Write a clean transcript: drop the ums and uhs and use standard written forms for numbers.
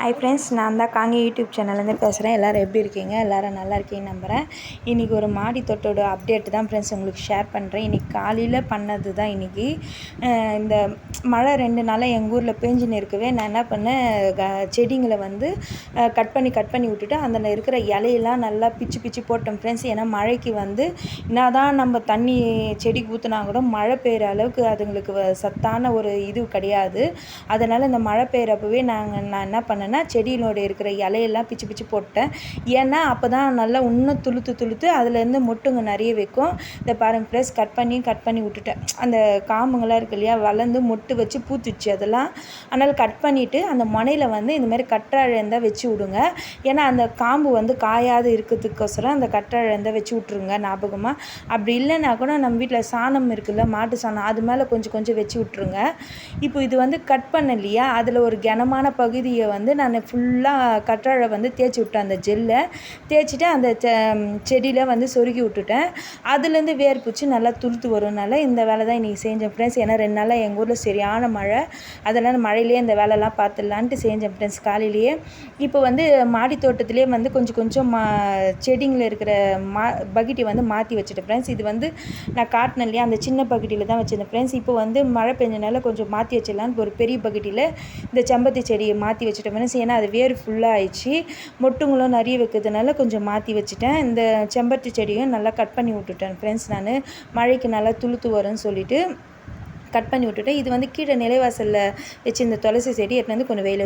Hi friends, நான் தான் காங்கி YouTube சேனல்லேருந்து பேசுகிறேன். எல்லோரும் எப்படி இருக்கீங்க? எல்லோரும் நல்லா இருக்கீங்கன்னு நம்புகிறேன். இன்றைக்கி ஒரு மாடி தோட்டோட அப்டேட் தான் ஃப்ரெண்ட்ஸ் உங்களுக்கு ஷேர் பண்ணுறேன். இன்றைக்கி காலையில் பண்ணது தான். இன்றைக்கி இந்த மழை 2 நாளாக எங்கள் ஊரில் பேஞ்சுன்னு இருக்கவே நான் என்ன பண்ணேன், செடிங்களை வந்து கட் பண்ணி விட்டுட்டு அதில் இருக்கிற இலையெல்லாம் நல்லா பிச்சு போட்டேன் ஃப்ரெண்ட்ஸ். ஏன்னா மழைக்கு வந்து என்ன தான் நம்ம தண்ணி செடிக்கு ஊற்றினா கூட மழை பெய்கிற அளவுக்கு அதுங்களுக்கு சத்தான ஒரு இது கிடையாது. அதனால் இந்த மழை பெய்கிறப்பவே நான் என்ன பண்ணேன்னா செடியிலோட இருக்கிற இலையெல்லாம் பிச்சு போட்டேன். ஏன்னா அப்போ தான் நல்லா இன்னும் துளுத்து அதுலேருந்து மொட்டுங்க நிறைய வைக்கும். இதை பாருங்கள் ஃப்ரெண்ட்ஸ், கட் பண்ணி விட்டுட்டேன். அந்த காம்புங்களாம் இருக்கு இல்லையா, வளர்ந்து மொட்டு வச்சு பூத்துச்சு அதெல்லாம். அதனால் கட் பண்ணிவிட்டு அந்த முனையில் வந்து இந்தமாதிரி கற்றாழை இருந்தால் வச்சு விடுங்க. ஏன்னா அந்த காம்பு வந்து காயாது இருக்கிறதுக்கோசரம் அந்த கற்றாழை இருந்தால் வச்சு விட்ருங்க ஞாபகமாக. அப்படி இல்லைன்னா கூட நம்ம வீட்டில் சாணம் இருக்குல்ல, மாட்டு சாணம், அது மேலே கொஞ்சம் வச்சு விட்ருங்க. இப்போ இது வந்து கட் பண்ண இல்லையா, அதில் ஒரு கனமான பகுதியை வந்து நான் ஃபுல்லாக கற்றாழை வந்து தேய்ச்சி விட்டேன். அந்த ஜெல்லை தேய்ச்சிட்டு அந்த செடியில் வந்து சொருகி விட்டுட்டேன். அதுலேருந்து வேர் பூச்சி நல்லா துளுத்து வரும்னால இந்த வேலை தான் இன்றைக்கி செஞ்சேன் ஃப்ரெண்ட்ஸ். ஏன்னா 2 நாளாக எங்கள் ஊரில் சரியான மழை. அதனால் மழையிலே இந்த வேலைலாம் பார்த்துடலான்ட்டு செஞ்சேன் ஃப்ரெண்ட்ஸ் காலையிலேயே. இப்போ வந்து மாடி தோட்டத்திலே வந்து கொஞ்சம் செடிங்களில் இருக்கிற பக்கெட்டை வந்து மாற்றி வச்சுட்டேன் ஃப்ரெண்ட்ஸ். இது வந்து நான் காட்டினேன் இல்லையா, அந்த சின்ன பக்கெட்டில் தான் வச்சுருந்தேன் ஃப்ரெண்ட்ஸ். இப்போ வந்து மழை பெஞ்சனால கொஞ்சம் மாற்றி வச்சிடலான்னு ஒரு பெரிய பக்கெட்டில் இந்த செம்பருத்தி செடியை மாற்றி வச்சுட்டேன் ஃப்ரெண்ட்ஸ். ஏன்னா அது வேர் ஃபுல்லாக ஆயிடுச்சு, மொட்டுங்களும் நிறைய வைக்கிறதுனால கொஞ்சம் மாற்றி வச்சுட்டேன். இந்த செம்பருத்தி செடியும் நல்லா கட் பண்ணி விட்டுட்டேன் ஃப்ரெண்ட்ஸ். நான் மழைக்கு நல்லா துளுத்து வரும்னு சொல்லிட்டு கட் பண்ணி விட்டுட்டேன். இது வந்து கீழே நிலைவாசலில் வச்சு இந்த துளசி செடி எடுத்துன்னு வந்து கொஞ்சம் வெயில்